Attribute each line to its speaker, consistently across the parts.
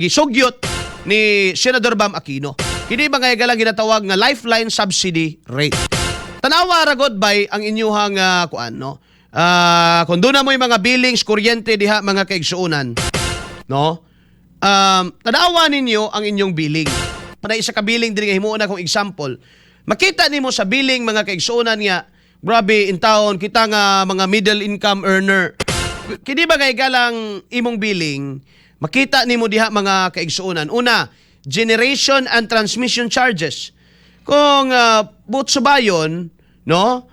Speaker 1: gisugyot ni Senador Bam Aquino. Kini mga igalang ginatawag nga lifeline subsidy rate. Tanawa ra god bay ang inyuhang kuan no. Kung doon na mo yung mga billings kuryente diha mga kaigsuunan, no? Tanawa ninyo ang inyong billing. Panay isa ka billing diri nga himuon na kong example. Makita nimo sa billing mga kaigsuunan nga grabe in town kita nga mga middle income earner. Kini ba kay galang imong billing, makita nimo diha mga kaigsuunan. Una, generation and transmission charges. Kung buot subayon, no?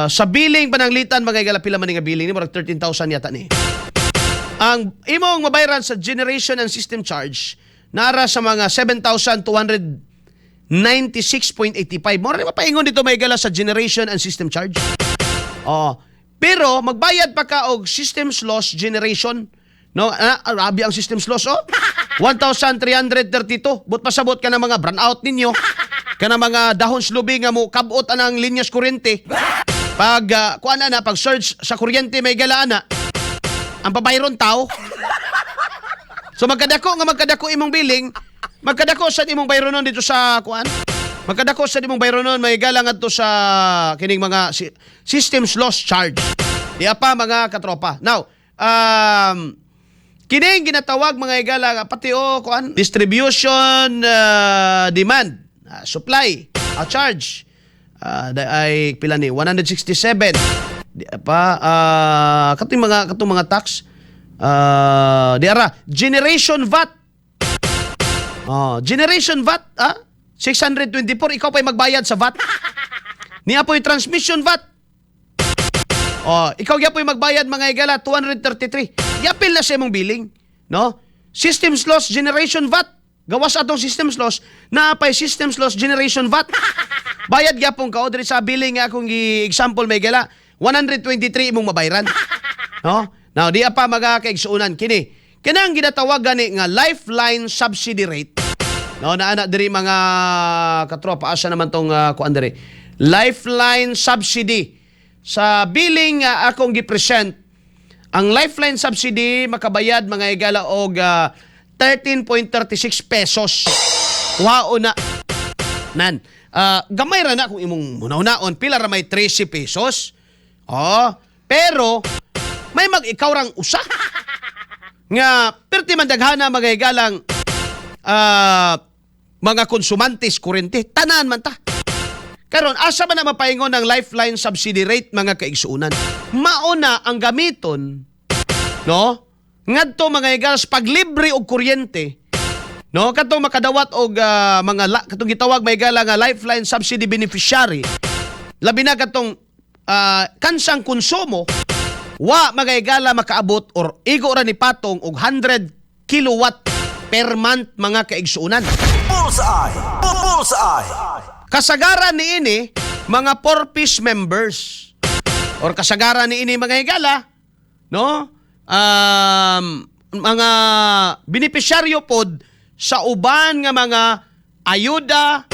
Speaker 1: Sa billing pananglitan mga igala pila man nga billing ni murag 13,000 yata ni. Ang imong mabayaran sa generation and system charge nara sa mga 7,296.85. Mura rin mapaingon dito may gala sa generation and system charge. Pero magbayad pa ka og systems loss generation. No, arabi ang systems loss 1,332. But pasabot ka ng mga brownout ninyo. Ka ng mga dahon slubi nga mo kabot anang linyas kuryente. Pag pag surge sa kuryente may gala ana. Ang pabayron tao. So magkadako imong billing, magkadako sa imong bayronon dito sa kuan. Magkadako sa imong bayronon may galang adto sa kining mga systems loss charge. Diya pa mga katropa. Now, kining ginatawag mga igala pati kuan distribution demand, supply, charge. Ay pila ni 167. Diya pa katong mga tax. Diara generation VAT. Generation VAT 624 ikaw pa'y magbayad sa VAT. Niya po'y transmission VAT. Ikaw yapoy magbayad mga igala 233. Yapil na sa imong billing, no? Systems loss generation VAT. Gawas atong systems loss na pay systems loss generation VAT. Bayad gyapon ka diri sa billing nga akong example may igala 123 imong mabayaran. No? Now, di pa mga kaigsuunan kini. Kinang ginatawag gani nga lifeline subsidy rate. No, naana diri mga katropa asa naman tong kuan diri. Lifeline subsidy. Sa billing akong gi-present, ang lifeline subsidy makabayad mga igala og 13.36 pesos. Wow na. Nan. Gamay ra na kung imong munaw-naon pila ra may 13 pesos. Pero may mag-ikaw rang usa. Nga, perti man daghana mga igalang mga konsumantes kurente. Tanan man ta. Karon asa man na mapaingon ng lifeline subsidy rate mga kaigsuunan? Mauna ang gamiton, no? Ngadto mga igalas paglibre og kuryente, no? Katong makadawat og katong gitawag may igala nga lifeline subsidy beneficiary. Labi na katong kansang konsumo mga igala makaabot or igo ra ni patong og 100 kilowatt per month mga kaigsuunan.
Speaker 2: Bullseye! Bullseye!
Speaker 1: Kasagaran ni ini mga 4-piece members or kasagaran ni ini mga igala, no? Mga beneficiaryo pod sa uban nga mga ayuda,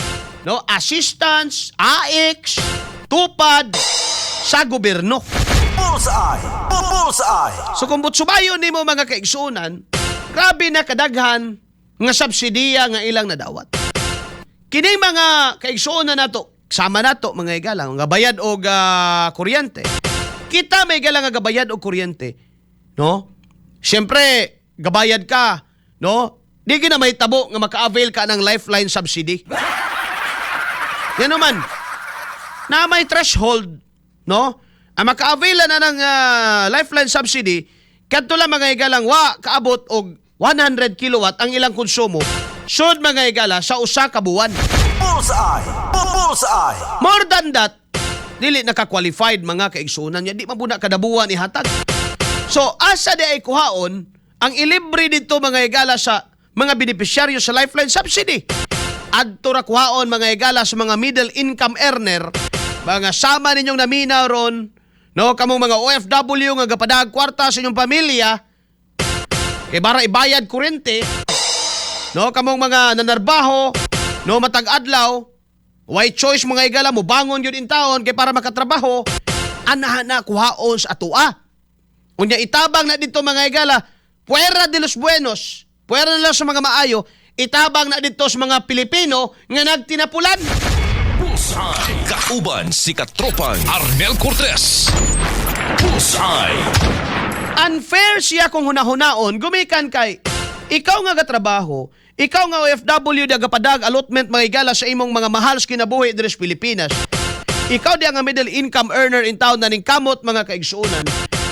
Speaker 1: no? Assistance, AX, tupad sa gobyerno.
Speaker 2: Bullseye! Bullseye!
Speaker 1: So kung butsubayon nimo mga kaigsuunan, grabe na kadaghan nga subsidiya nga ilang nadawat. Kini mga kaigsuunan nato, sama nato mga igalang nga bayad og kuryente. Kita may igalang nga gabayad og kuryente, no? Siyempre, gabayad ka, no? Di gina may tabo nga maka-avail ka ng lifeline subsidy. Yan naman. Na may threshold, no? Ang maka-avail na ng lifeline subsidy, kadto lang mga igalang kaabot og 100 kilowatt ang ilang konsumo. Sud mga igala sa usa ka buwan.
Speaker 2: Bullseye! Bullseye!
Speaker 1: More than that, dili naka-qualified mga kaigsuunan niya. Di mabuna kada buwan ihatag. So, asa di ay kuhaon ang ilibre dito mga igala sa mga beneficiaryo sa lifeline subsidy. Adto ra kuhaon mga igala sa mga middle income earner, mga sama ninyong naminaw ron, no, kamong mga OFW nga gapadag kwarta sa inyong pamilya, kay bara ibayad kuryente, no, kamong mga nanarbaho, no, matag-adlaw, white choice mga igala mo, bangon yun in taon, kay para makatrabaho, anahan na kuhaon sa atua. Unya itabang na dito mga igala, Puera de los Buenos, Pwera na lang sa mga maayo, itabang na dito sa mga Pilipino nga nagtinapulan.
Speaker 3: Bullseye. Kauban si katropang Arnel Cortez. Bullseye.
Speaker 1: Unfair siya kung hunahunaon, gumikan kay ikaw nga gatrabaho, ikaw nga OFW di agapadag allotment mga igala sa imong mga mahal sa kinabuhi diri sa Pilipinas. Ikaw di nga middle income earner in town na ning kamot mga kaigsuunan.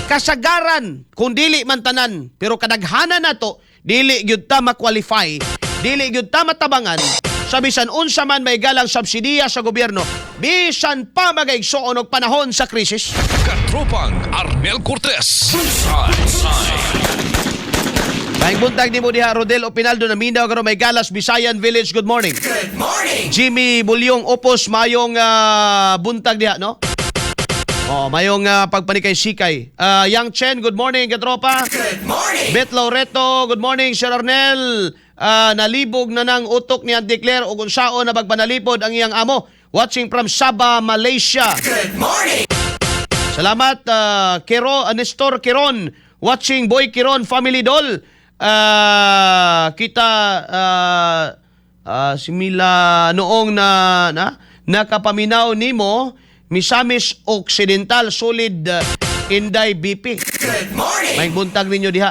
Speaker 1: Kasagaran kung dili man tanan, pero kadaghanan nato dili gyud ta ma-qualify, dili gyud ta matabangan sa bisan unsa man may galang subsidiya sa gobyerno, bisan pa magaigsuon og panahon sa krisis.
Speaker 3: Katropang Arnel Cortez. Bullseye.
Speaker 1: Maing buntag ni mo diha Rodel Opinaldo na Mindanao karon may Galas Visayan Village. Good morning.
Speaker 2: Good morning.
Speaker 1: Jimmy Bulyong Opos mayong buntag diha no? Oh, mayong pagpanikay sikay. Yang Chen, good morning katropa.
Speaker 2: Good morning.
Speaker 1: Bet Loreto, good morning Sir Arnel. Nalibog na ng utok ni Auntie Claire o kung sao na magpanalipod ang iyang amo. Watching from Sabah, Malaysia.
Speaker 2: Good morning.
Speaker 1: Salamat Nestor Kiron. Watching Boy Kiron Family Doll. Kita simila noong nakapaminaw nimo Misamis Occidental Solid Inday BP.
Speaker 2: Good morning.
Speaker 1: May buntag ninyo diha.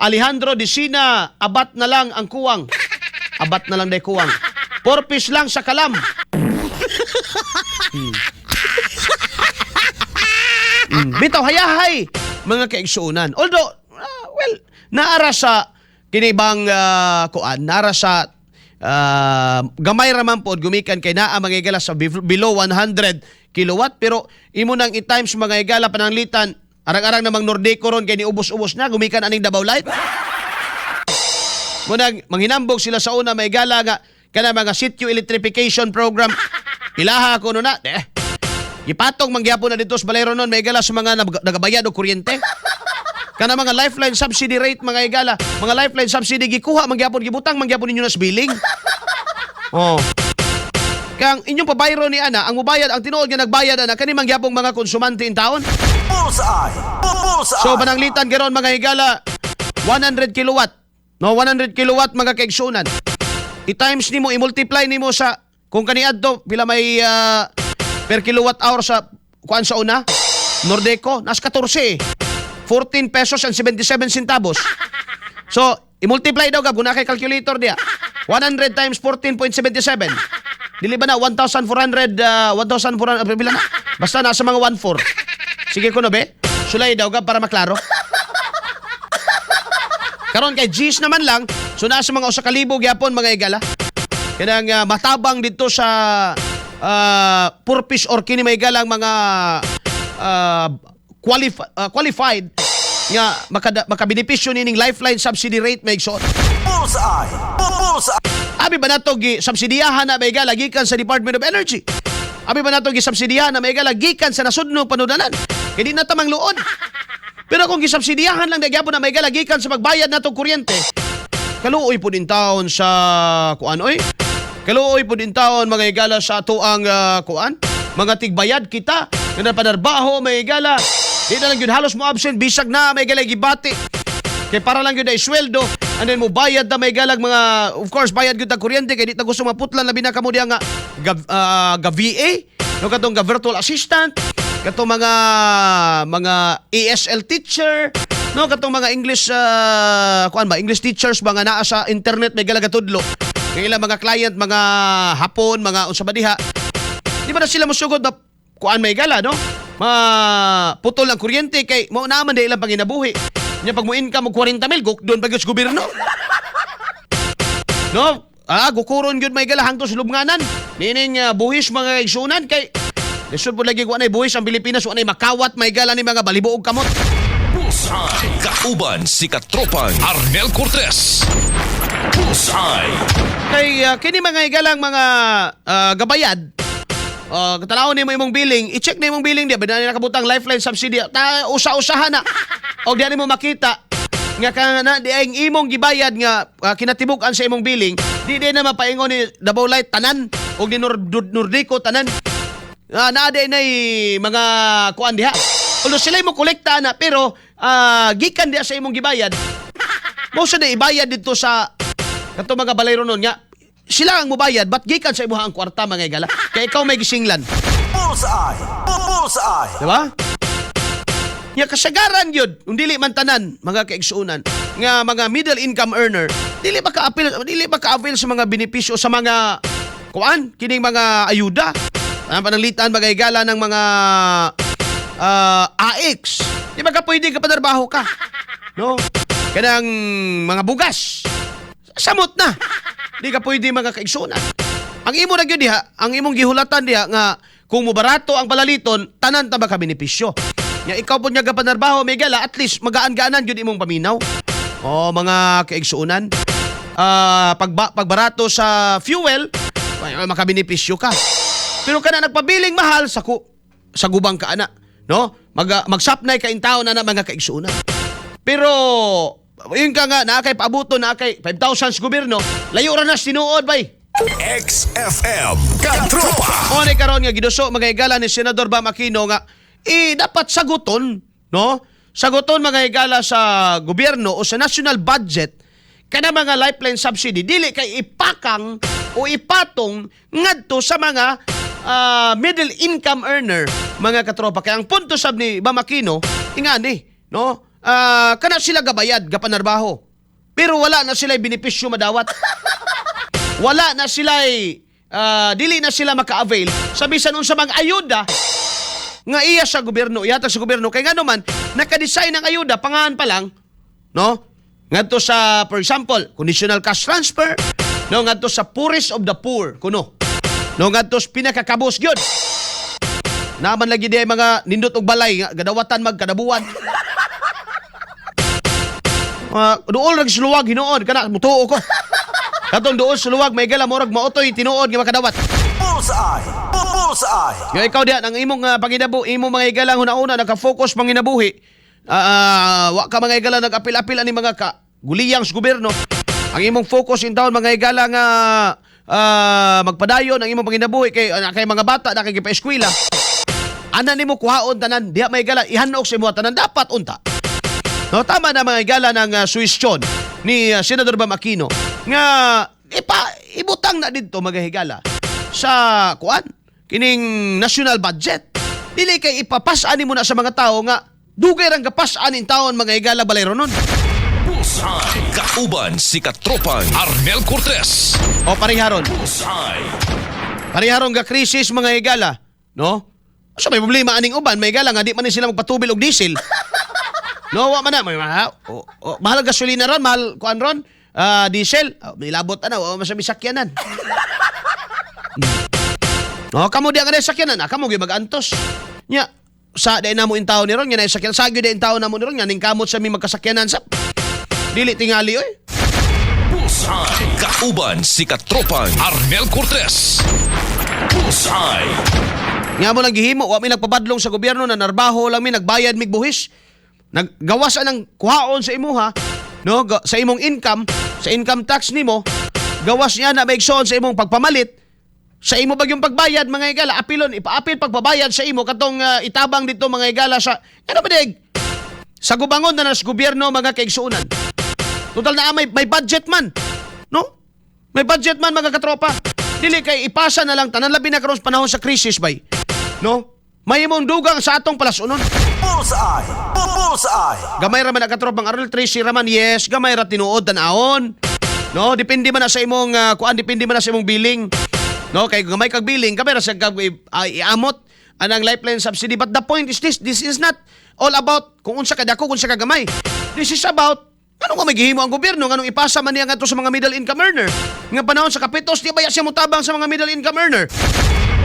Speaker 1: Alejandro Disina, abat na lang ang kuwang. Abat na lang day kuwang. 4 piece lang sa kalam. Bitaw hayahay mga kaigsuunan. Although naara sa kinibang kuan, naara sa gamay raman po gumikan kay naa mga igala sa below 100 kilowatt pero imo nang i-times mga igala pananglitan arang-arang namang Nordeco ron kay niubos-ubos na gumikan aning Davao Light. Munang manghinambog sila sa una may igala nga kana mga sitio electrification program ilaha ko no na ipatong mangyapon na dito sa balero nun may igala sa mga nagabayad og kuryente. Kana mga lifeline subsidy rate mga igala, mga lifeline subsidy gikuha mangyapon gibutang mangyapon ninyo na sa billing. Oh. Kang inyong pabayro ni ana, ang mubayad ang tinuod nga nagbayad ana kani mangyapong mga konsumante in taon.
Speaker 2: Bullseye. Bullseye.
Speaker 1: So pananglitan geron mga igala 100 kilowatt. No, 100 kilowatt mga kaigsunan. I-times nimo, i-multiply nimo sa kung kaniadto pila may per kilowatt hour sa kuan sa una. Nordeco nas 14. 14 pesos and 77 centavos. So, i-multiply daw gab kung na kay calculator dia. 100 times 14.77. Dili ba na 1,400 bila na? Basta nasa mga 1,400. Sige ko no be. Sulay daw gab para maklaro. Karon kay G's naman lang, so nasa mga 1,000 gyapon mga igala. Kanang matabang dito sa purpose or kini may galang mga qualified nga makabenepisyo nining lifeline subsidy rate may igsoon.
Speaker 2: Bullseye. Bullseye.
Speaker 1: Abi ba nato gi subsidiyahan na may igala gikan sa Department of Energy? Abi ba nato gi subsidiyahan na may igala gikan sa nasudnong panudanan? Kaya di na tamang luod. Pero kung gisubsidiyahan lang na gyapon na may igala gikan sa magbayad natong kuryente, kaluoy po din taon sa kuan oy. Kaluoy po din taon mga igala sa ato ang kuan. Mga tigbayad kita nga panarbaho may igala. Di na lang yun halos mo absent, bisag na may galag gibati. Kaya para lang yun na isweldo, and then mo bayad na may galag mga, of course, bayad yun na kuryente, kaya di na gusto maputlan na binaka mo diya nga ga-VA, no, katong ga-virtual assistant, katong mga ESL teacher, no, katong mga English, English teachers, mga naa sa internet, may galag atudlo. Kaya ilang mga client, mga hapon, mga unsa ba diha. Di ba na sila musugod na kuan may gala, no? Putol ang kuryente kay mo naman dahil ilang panginabuhi. Nya pag mo income mo 40 mil, doon pag sa gobyerno. No? Gukuron yun may gala hangtod sa lubnganan. Nining buhis mga kaigsunan kay lisod po lagi ko anay buhis ang Pilipinas o anay makawat may gala ni mga balibuog kamot.
Speaker 3: Bullseye. Kauban si katropang Arnel Cortez. Bullseye.
Speaker 1: Kay kini mga igalang mga gabayad. Katanaw ni mo imong billing, i-check na imong billing dia, ba na nakabutang lifeline subsidy. Usa-usahan na. Og diyan mo makita nga kana di ang imong gibayad nga kinatibuk-an sa imong billing, di na mapaingon ni Davao Light tanan og ni Nordeco tanan. Naa day nay mga kuan diha. Although sila mo kolekta na pero gikan diha sa imong gibayad. Mo sa ibayad dito sa kato mga balayro nun nga. Sila ang mubayad, but gikan sa imuha ang kwarta mga igala. Kaya ikaw may gisinglan.
Speaker 2: Bullseye. Bullseye.
Speaker 1: Diba? Nga kasagaran yun, kung dili man tanan, mga kaigsuunan, nga mga middle income earner, dili ba ka-avail sa mga benepisyo sa mga, kining mga ayuda, pananglitan, mga igala ng mga AX. Di ba ka pwede ka panarbaho ka? No? Kanang mga bugas. Samot na. Di ka pwede mga kaigsuunan. Ang imo na yun diha, ang imong gihulatan diha, nga kung mubarato ang palaliton, tanan ta ba ka benepisyo? Nga ikaw po niya kapanarbaho, may gala, at least magaan-gaanan yun imong paminaw. O mga kaigsuunan, pagbarato sa fuel, makabenepisyo ka. Pero kana nagpabiling mahal sa gubang ka ana, no? Magsapnay ka in town na mga kaigsuunan. Pero yun ka nga, nakay paabuto, nakay 5,000 sa gobyerno, layo ra na sinuod bay.
Speaker 2: XFM Katropa.
Speaker 1: O ni karon nga giduso mga igala ni Senador Bam Aquino nga dapat saguton, no? Saguton mga igala sa gobyerno o sa national budget kana mga lifeline subsidy dili kay ipakang o ipatong ngadto sa mga middle income earner mga katropa. Kaya ang punto sab ni Bam Aquino ingani, no? Kana sila gabayad gapanarbaho. Pero wala na sila benepisyo madawat. Wala na sila dili na sila maka-avail sa bisan unsa mga ayuda nga iya sa gobyerno, ihatag sa gobyerno. Kay nga naman, nakadesign ng ayuda, pangahan pa lang, no? Ngadto sa, for example, conditional cash transfer, no? Ngadto sa poorest of the poor, kuno. No? Ngadto sa pinakakabos yun. Naman lagi di mga nindot og balay, nga, gadawatan magkadabuan. Dool rag suluwag, hinoon, kana, mutuo ko. Katong doon sa luwag, may gala, morag mautoy, tinuod, nga makadawat.
Speaker 2: Bullseye. Bullseye.
Speaker 1: Nga ikaw diyan, ang imong panginabu, imong mga igalang una-una, naka-focus panginabuhi. Wa ka mga igalang nag-apil-apil ani mga guliyang sa gobyerno. Ang imong focus in town, mga igalang magpadayon, ang imong panginabuhi kay mga bata na kay pa-eskwela. Ana nimo kuhaon tanan, diha may igala, ihanok sa imo tanan, dapat unta. No, tama na mga igala ng suwestyon ni Senador Bam Aquino nga ibutang na dito mga higala sa kining national budget. Dili kay ipapasani mo na sa mga tao nga dugay rang kapasan in taon mga higala balayro nun.
Speaker 3: Bullseye. Kauban si Katropang Arnel Cortez.
Speaker 1: O pariharon.
Speaker 3: Bullseye.
Speaker 1: Pariharon ga krisis mga higala, no? So may problema aning uban, may higala nga di man ni sila magpatubil og diesel. No, wa man na. Mahal gasolina ron, mahal kuan ron. Diesel. Nilabot na, masabi sakyanan. No, kamo di ang sakyanan. Kamo gyud mag-antos. Nya, sa day na mo in taon ni ron, nga na sakyanan. Sa gyud in taon na mo ni ron, nga ning kamot sa mi magkasakyanan sa. Dili tingali oy.
Speaker 3: Bullseye. Kauban si Katropang Arnel Cortez. Bullseye.
Speaker 1: Nga mo lang gihimo, wa mi nagpabadlong sa gobyerno na narbaho lang mi nagbayad mig buhis. Naggawasan ng kuhaon sa imuha, no, sa imong income, sa income tax nimo, gawas niya na maigsoon sa imong pagpamalit, sa imo bagyong pagbayad mga igala, apilon, ipaapil pagbabayad sa imo katong itabang dito mga igala sa, ano ba dig? Sa gubangon na nas gobyerno mga kaigsuunan. Total na may budget man, no? May budget man mga katropa. Dili kay ipasa na lang tanan labi na karon panahon sa krisis bay, no? May imong dugang sa atong palasunon.
Speaker 2: Bullseye. Bullseye.
Speaker 1: Gamay ra man ang katropang Arnel Tracy raman, yes, gamay ra tinuod tan-aon. No, depende man na sa imong depende man na sa imong billing. No, kay gamay kag billing, gamay ra sa iamot anang lifeline subsidy. But the point is this is not all about kung unsa ka dako, kung unsa ka gamay. This is about ano nga maghihimo ang gobyerno, nganong ipasa man niya ngadto sa mga middle income earner. Nga panahon sa kapitos, di ba siya mutabang sa mga middle income earner?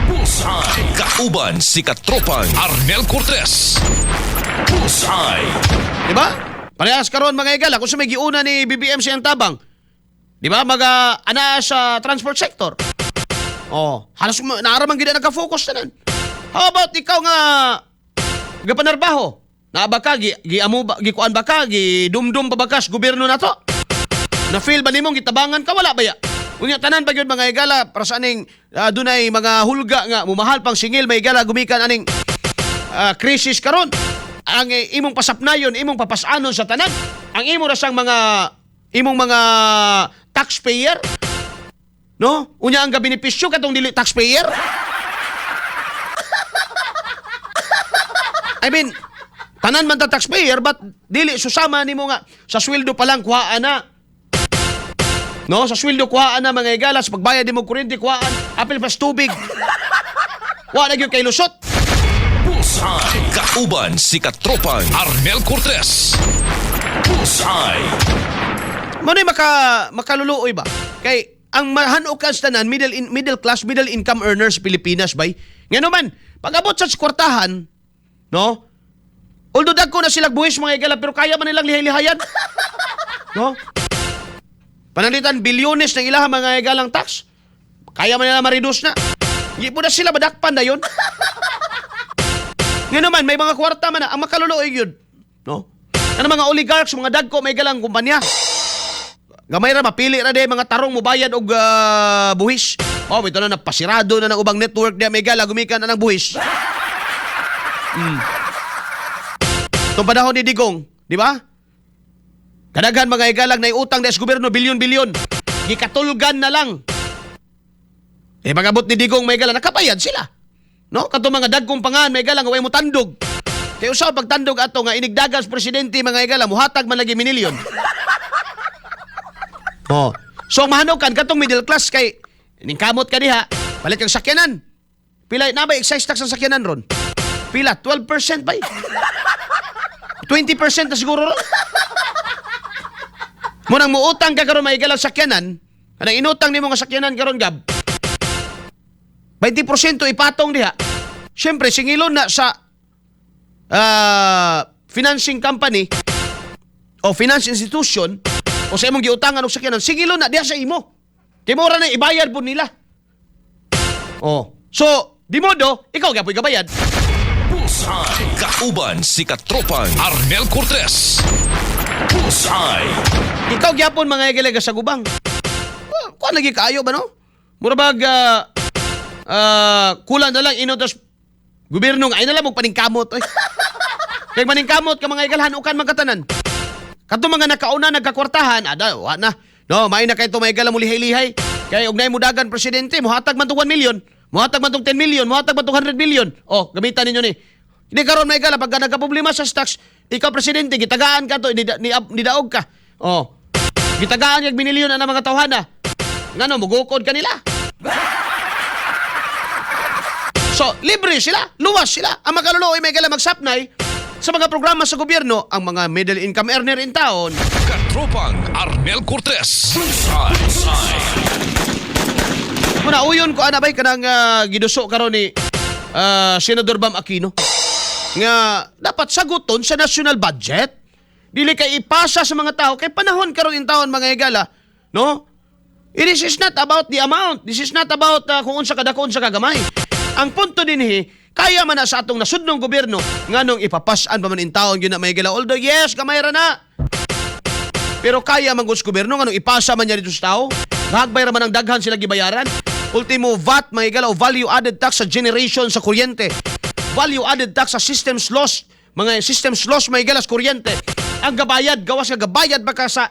Speaker 3: Bullseye. Kauban si Katropang Arnel Cortez. Bullseye.
Speaker 1: Di ba? Parehas karon mga igala kung sa may giuna ni BBM siyang tabang. Di ba? Ana sa transport sector. Oh, halos naaraman gid nagka-focus tanan. How about ikaw nga gapanarbaho? Na ba ka giamo ba gikuan ba ka gidumdum pa bakas gobyerno nato? Na feel ba nimong gitabangan ka wala ba ya? Unya tanan ba gyud mga igala para sa aning dunay mga hulga nga mumahal pang singil may igala gumikan aning krisis karon. Ang imong pasapnayon, imong papasanon sa tanan. Ang imo ra sang mga imong mga taxpayer? No? Unya ang gabenepisyo katong dili taxpayer? I mean, tanan man ta taxpayer, but dili susama nimo nga sa sweldo pa lang kuhaan na. No, sa sweldo kuhaan na mga higala, sa pagbayad nimo kuryente kuhaan, apil pas tubig. Wa na gyud kay lusot.
Speaker 3: Bullseye. Kauban si Katropang Arnel Cortez. Bullseye.
Speaker 1: Manoy makaluluoy ba? Kay ang mahanukan sa tanan middle class, middle income earners sa Pilipinas bay. Ngano man, pag-abot sa kwartahan, no? Although dagko na silang buhis mga higala, pero kaya man nilang lihay-lihayan. No? Panalitan bilyones ng ilang mga hagalang tax. Kaya man nila ma-reduce na. Hindi po na sila madakpan na yun. Ngayon naman, may mga kwarta man na. Ang makaluluoy yun. No? Ano mga oligarchs, mga dagko, may galang kumpanya. Gamay ra, mapili ra de mga tarong mo bayad og buhis. Oh, ito na napasirado na ng ubang network niya. May gala, gumikan na ng buhis. Itong panahon ni Digong, di ba? Kadaghan mga igalang na utang na sa gobyerno, bilyon-bilyon. Gikatulgan na lang. Pag-abot ni Digong, may galang, nakapayad sila. No? Kato mga dagkong pangan, may galang, huwag mo tandog. Kaya usaw pagtandog ato nga, inigdagan sa presidente, mga igalang, muhatag man lagi minilyon. Oh. So, mahanukan, katong middle class, kay, ningkamot ka diha, palit kang sakyanan. Pila, na ba excise tax ang sakyanan ron? Pila, 12% ba? 20% na siguro ron? Munang muutang ka karon may galang sakyanan, kanang inutang nimo nga sakyanan karon gab. 20% ipatong diha. Syempre singilon na sa financing company o finance institution o sa imong giutangan og sakyanan, singilon na diha sa imo. Kay mora na ibayad po nila. Oh. So, di modo, ikaw gapoy gabayad.
Speaker 3: Bullseye. Kauban si Katropang Arnel Cortez. Bullseye.
Speaker 1: Ikaw gyapon mga igalega sa gubang. Kuan lagi kaayo ba no? Murabag kulang na lang inotos gobyerno nga ay na lang mong paningkamot. Kay maningkamot ka mga igalhan ukan magkatanan. Kadto mga nakauna nagkakwartahan, ada wa na. No, may na kay to mga igala mo lihay-lihay. Kay ugnay mo dagan presidente, muhatag man tong 1 million, muhatag man tong 10 million, muhatag man tong 100 million. Oh, gamitan ninyo ni. Hindi karon may igala pag nagka-problema sa stocks, ikaw presidente gitagaan ka to, nidaog ka. Oh. Gitagaan yung binilyon na mga tawhana. Ngano, mugukod ka nila. So, libre sila, luwas sila. Ang makaluluoy may gala magsapnay sa mga programa sa gobyerno, ang mga middle income earner in town.
Speaker 3: Katropang Arnel Cortez. Bullseye.
Speaker 1: Muna, uyon ko anabay ka ng giduso karon ni Senador Bam Aquino. Nga, dapat saguton sa national budget. Dili kay ipasa sa mga tao kay panahon karon in taon mga higala, no? This is not about the amount. This is not about kung unsa kadako unsa kagamay. Ang punto dinhi, kaya man na sa atong nasudnong gobyerno nganong ipapasan pa man in taon gyud na may higala. Although yes, gamay ra na. Pero kaya man gud sa gobyerno nganong ipasa man niya dito sa tao. Nagbay ra man ang daghan sila gibayaran. Ultimo VAT may higala o value added tax sa generation sa kuryente. Value added tax sa systems loss. Mga systems loss may higala sa kuryente. Ang gabayad, gawas ka gabayad baka sa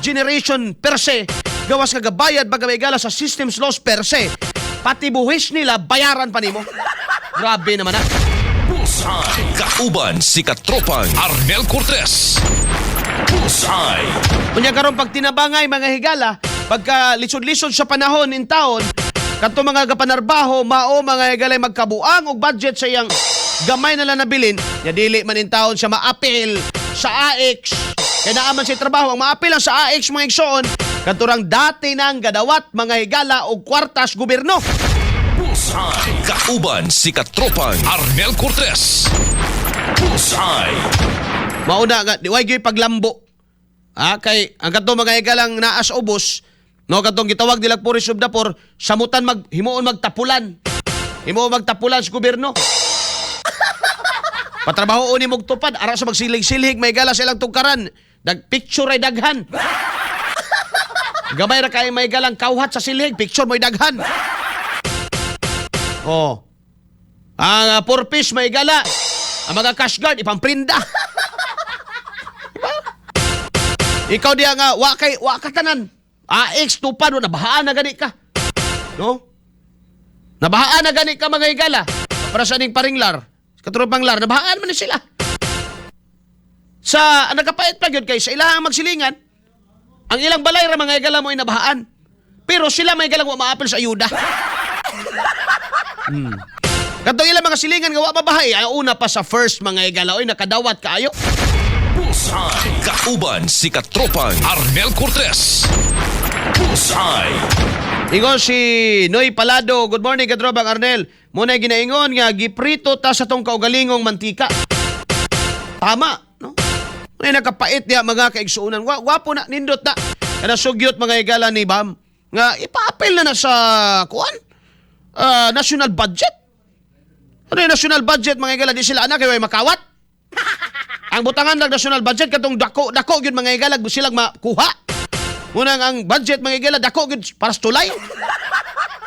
Speaker 1: generation per se, gawas ka gabayad baka may gala sa systems loss per se, pati buhis nila, bayaran pa nimo. Grabe naman na.
Speaker 3: Bullseye. Kauban si Katropang Arnel Cortez. Bullseye.
Speaker 1: Kunya karon pag tinabangay mga higala, pagka lisod-lisod sa panahon in taon, kanto mga gapanarbaho, mao mga higala magkabuang og budget sa iyang gamay na lang nabilin, ya dili man in taon siya maapil sa AX. Kaya naaman siya trabaho, ang maapil lang sa AX mga igsoon, katurang dati nang gadawat mga higala o kwartas gobyerno.
Speaker 3: Bullseye. Kauban si Katropang Arnel Cortez. Bullseye.
Speaker 1: Mauna nga, diway gyud paglambo. Kay ang kadto mga higalang naas ubos, no, katong gitawag nila Puris of the Poor, samutan himuon magtapulan. Himuon magtapulan sa gobyerno. Patrabaho ni mong tupad, ara sa magsilig-silig, may gala silang tugkaran. Picture ay daghan. Gamay ra kay may galang kauhat sa silig, picture mo'y daghan. Oh. Ang purpose may gala. Ang mga cash guard, ipamprinda. Diba? Ikaw diya nga wa ka tanan. AX tupad nabahaan na gani ka. No? Nabahaan na gani ka mga higala. Para sa ning paringlar, katropang lar, nabahaan man ni sila. Sa nagkapait pa gyud kay sa ilang magsilingan, ang ilang balay ra mga higala mo ay nabahaan. Pero sila may galang wa maapil sa ayuda. Katong ilang mga silingan nga wa mabahay, ay una pa sa first mga higala oy nakadawat kaayo.
Speaker 3: Bullseye. Kauban si Katropang Arnel Cortez. Bullseye.
Speaker 1: Ingon si Noy Palado, good morning Katropang Arnel. Muna ginaingon nga giprito ta sa tong kaugalingong mantika. Tama, no? May nakapait niya mga kaigsuunan. Wapo na nindot na. Kana sugyot mga higala ni Bam nga ipaapil na sa kuan national budget. Ano yung national budget mga higala di sila anak kay way makawat. Ang butangan lang national budget katong dako gyud mga higala silang makuha. Muna ang budget mga higala dako gyud para sa tulay.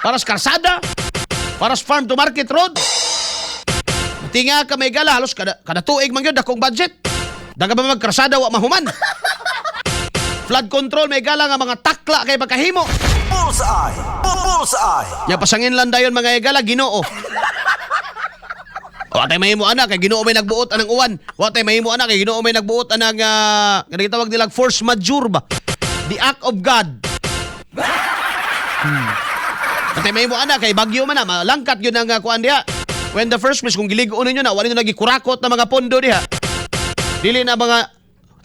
Speaker 1: Para sa karsada. Para sa farm to market road. Tinga ka mga higala halos kada tuig man gyud dakong budget. Daga ba magkarsada wa mahuman. Flood control may gala nga mga takla kay makahimo.
Speaker 2: Bullseye. Bullseye.
Speaker 1: Nya pasangin lang dayon mga higala Ginoo. Wa tay mahimo anak kay Ginoo may nagbuot anang uwan. Wa tay mahimo anak kay Ginoo may nagbuot anang kanang gitawag nilang force majeure ba. The act of God. Wa tay mahimo anak kay bagyo man na malangkat gyud ang kuan diha. When the first place kung gilig-on ninyo na wala ninyo nagikurakot na mga pondo diha. Dili na mga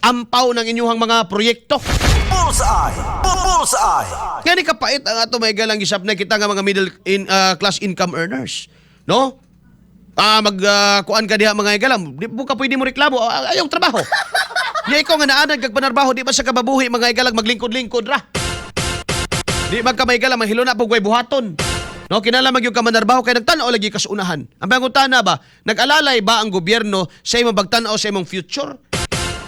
Speaker 1: ampaw ng inyuhang mga proyekto.
Speaker 2: Bullseye. Bullseye.
Speaker 1: Kaya kapait ang ato may galang gisap na kita nga mga middle class income earners. No? Kuan ka diha mga igalam. Di po ka pwede mo reklamo. Ayong trabaho. Di ikaw nga naanad kag panarbaho. Di ba sa kababuhi mga igalang maglingkod-lingkod ra. Di magkamay galang mahilo na pugway buhaton. No, kinala magyug ka manarbaho kay nagtan-aw lagi ka sa unahan. Ang pangutana ba, nag-alalay ba ang gobyerno sa imong pagtan-aw sa imong future?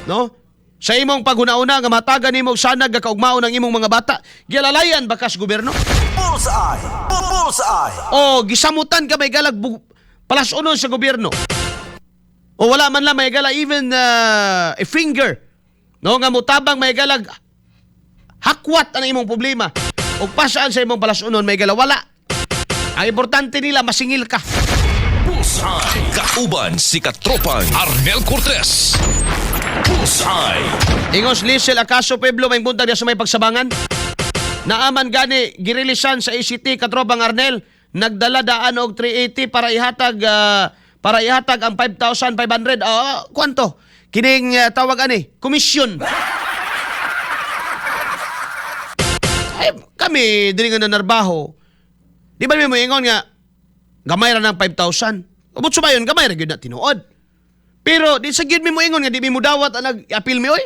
Speaker 1: No? Sa imong paguna-una nga matagan nimo sanag nga kaugmao ng imong mga bata, gilalayan ba kas gobyerno?
Speaker 2: Bullseye. Bullseye.
Speaker 1: O gisamutan ka may galag palasunon sa gobyerno? O wala man lang may galag even a finger, no, nga mutabang may galag hakwat ang imong problema o pasaan sa imong palasunon may galag wala. Ang importante nila masingil ka.
Speaker 3: Bullseye. Kauban si Katropang Arnel Cortez. Bullseye.
Speaker 1: Ingos Liesel Acaso Pueblo may buntag sa may pagsabangan. Naaman gani girilisan sa ACT Katropang Arnel nagdala daan og 380 para ihatag ang 5,500. Kwanto? Kining tawag ani, komisyon. Ay kami dili nga nanarbaho. Di ba mo ingon nga gamay ra ng 5,000. Abot sumayon gamay ra gyud na tinuod. Pero di sa gyud mo ingon nga di mo dawat ang nag-appeal mi oy.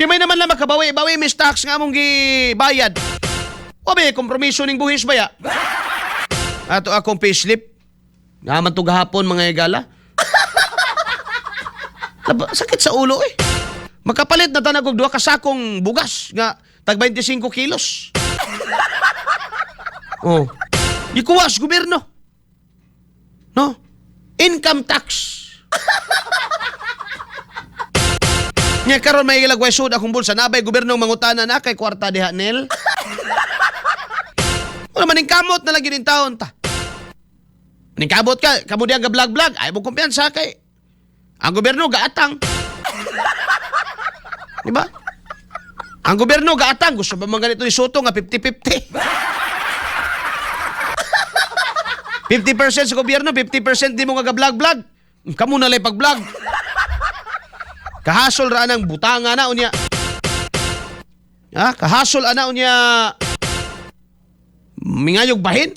Speaker 1: Kay may naman lang makabawi mi tax nga among gibayad. Wa ba kompromiso ning buhis baya? Ato akong payslip. Naman to gahapon mga igala. Sakit sa ulo eh. Makapalit na tanag og duha ka sakong bugas nga tag 25 kilos. Oh. Gikuwas gobyerno. No? Income tax. Nya karon may ilagway sud akong bulsa nabay gobernong mangutana na kay kwarta diha nel. Wala man ning kamot na lagi din taon ta. Ning kabot ka, kamo diha ga vlog ay mo kumpiyansa kay ang gobyerno gaatang. Di ba? Ang gobyerno gaatang gusto ba man ganito ni Soto nga 50-50. 50% sa gobyerno, 50% di mo nga ga-vlog. Kamu na lay pag-vlog. Kahasol ra nang butanga na unya. Kahasol ana unya. Mingayog bahin.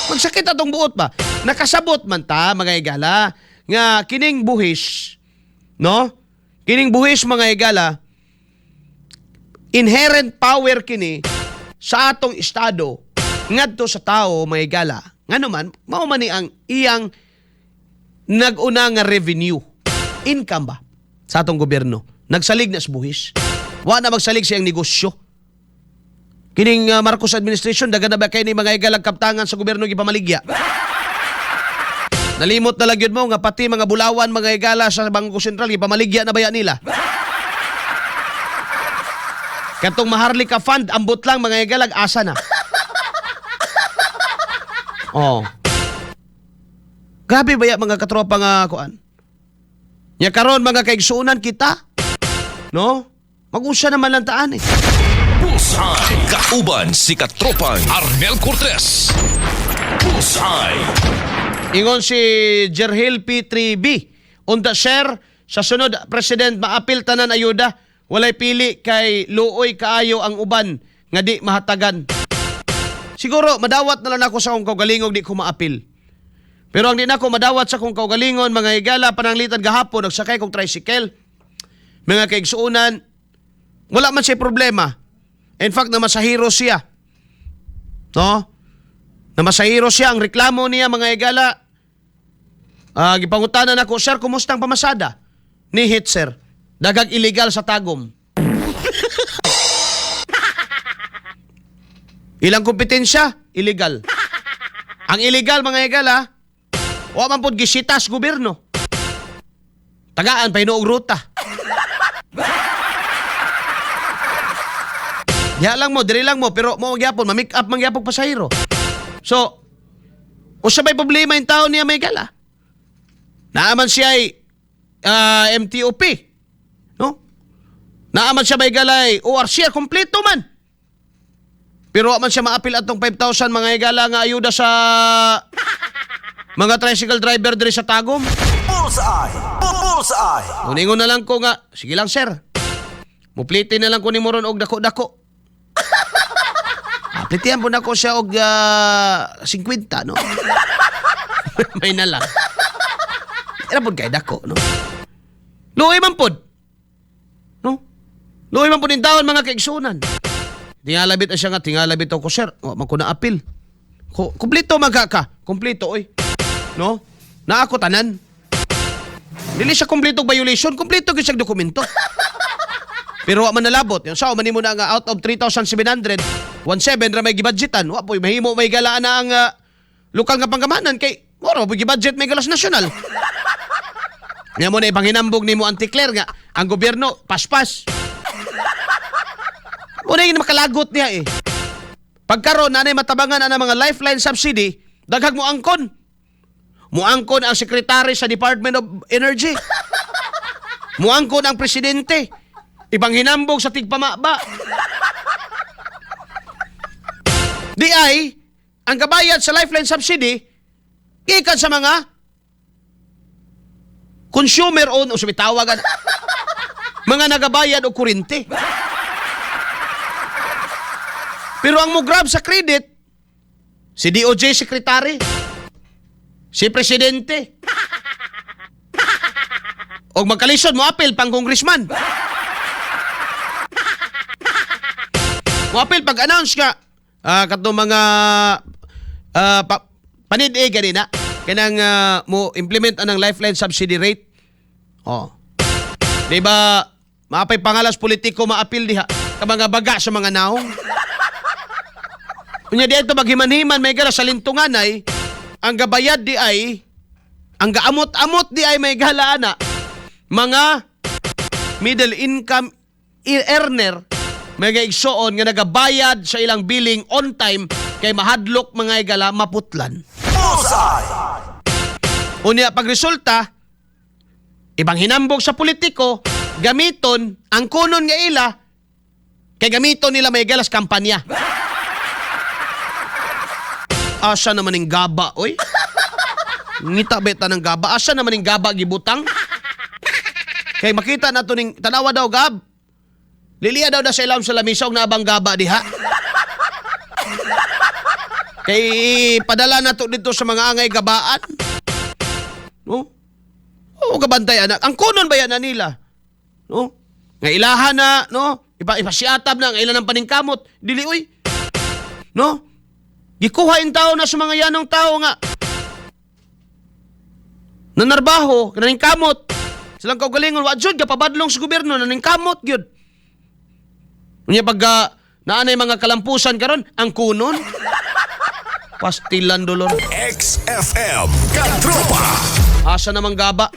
Speaker 1: Magsakit atong buot ba? Nakasabot man ta mga igala nga kining buhis, no? Kining buhis mga igala inherent power kini sa atong estado ngadto sa tao mga igala. Ngano man, mao man ni ang iyang nag-una nga revenue. Income ba sa atong gobyerno? Nagsalig na sa buhis. Wa na magsalig siyang negosyo. Kining Marcos administration, daga na ba kayo ni mga igalag kaptangan sa gobyerno gipamaligya? Nalimot na lang yun mo nga pati mga bulawan, mga igala sa Bangko Sentral, gipamaligya na baya nila. Katong Maharlika Fund, ambot lang mga igalag, asa na. Oh. Grabe ba ya mga katropa nga kuan? Ya karon mga kaigsuunan kita. No? Mag-usya naman lang taan eh.
Speaker 3: Bullseye. Kauban si Katropang Arnel Cortez. Bullseye.
Speaker 1: Ingon si Jerhil P3B. Unda share sa sunod president maapil tanan ayuda. Walay pili kay luoy kaayo ang uban nga di mahatagan. Siguro madawat na lang ako sa akong kaugalingog di ko maapil. Pero ang di na ako madawat sa akong kaugalingon mga higala pananglitan gahapon nagsakay kong tricycle. Mga kaigsuunan, wala man siya problema. In fact, namasahiro siya. No? Namasahiro siya. Ang reklamo niya, mga higala, gipangutanan ako, sir, kumusta ang pamasada? Ni hit, sir. Dagag illegal sa tagom. Ilang kompetensya? Illegal. Ang illegal, mga higala, wa man pod gisitas gobyerno. Tagaan pa hinuog ruta. Ya lang mo, diri lang mo, pero mo magyapon, ma-make up mangyapon pasahero. So, usa may problema yung tao niya may gala. Naaman siya ay MTOP. No? Naaman siya may gala ay ORC, kompleto man. Pero man siya maapil atong 5,000 mga higala nga ayuda sa mga tricycle driver diri sa Tagum.
Speaker 2: Bullseye. Bullseye.
Speaker 1: Uningon na lang ko nga, sige lang sir. Mupliti na lang ko ni Moron og dako-dako. Plitihan po na ko siya og 50, no? May na lang. Ira po kay dako, no? Luoy man pod. No? Luoy man pod in taon mga kaigsunan. Tingalabit siya nga, tingalabit ako, sir. O, man ko na apil. Kumplito magkaka. Kumplito, oy. No? Na ako tanan. Dili siya kumplitong violation. Kumplito gyud siya dokumento. Pero wa man nalabot. Yung sao, manimo na nga out of 3,700, 1,700 ra may gibudgetan. Wa po'y mahimo may galaan na ang lokal nga panggamanan. Kay, wala po'y gibudget may galas nasyonal. Nga mo na ipanghinambog ni mo anti-Claire nga. Ang gobyerno, paspas. Muna yung makalagot niya eh. Pagkaroon na matabangan ang mga lifeline subsidy, daghag mo angkon. Muangkon ang sekretary sa Department of Energy. Muangkon ang presidente. Ibang hinambog sa tigpamaba. Di ay, ang kabayad sa lifeline subsidy, ikan sa mga consumer-owned, o sumitawagan, mga nagabayad o kurente. Pero ang mo-grab sa credit, si DOJ Secretary, si Presidente, o magkalisod mo apil pang congressman. Mo apil pag-announce ka, katong mga panid-e ganina, kanang mo implement anang lifeline subsidy rate. Oh. Diba, maapay pangalas politiko maapil diha, ka mga baga sa mga naong. Kunya di ito maghiman-himan, may gala sa lintungan ay, ang gabayad di ay, ang gaamot-amot di ay may gala na, mga middle income earner, may gaigsoon nga nagabayad sa ilang billing on time, kay mahadlok mga igala maputlan.
Speaker 2: Bullseye.
Speaker 1: Unya pagresulta, ibang hinambog sa politiko, gamiton, ang kunon nga ila, kay gamiton nila may galas kampanya. Asa naman yung gaba, oy? Ngita beta ng gaba. Asa naman yung gaba gibutang? Kay makita na to ning tanawa daw gab. Liliya daw na sa ilam sa lamisog na abang gaba diha. Kay padala na to dito sa mga angay gabaan. No? O gabantay anak. Ang kunon ba yan na nila? No? Nga ilahan na, no? Ipasiatab na, nga ilan ng paningkamot. Dili, oy. No? Gikuhain tao na sa mga yanong tao nga. Nanarbaho, naning kamot. Silang kaugalingon, wajud, kapabadlong sa gobyerno, naning kamot, gyud. Unya pag naanay mga kalampusan karon, ang kunon. Pastilan dolor.
Speaker 3: XFM Katropa.
Speaker 1: Asa namang gaba?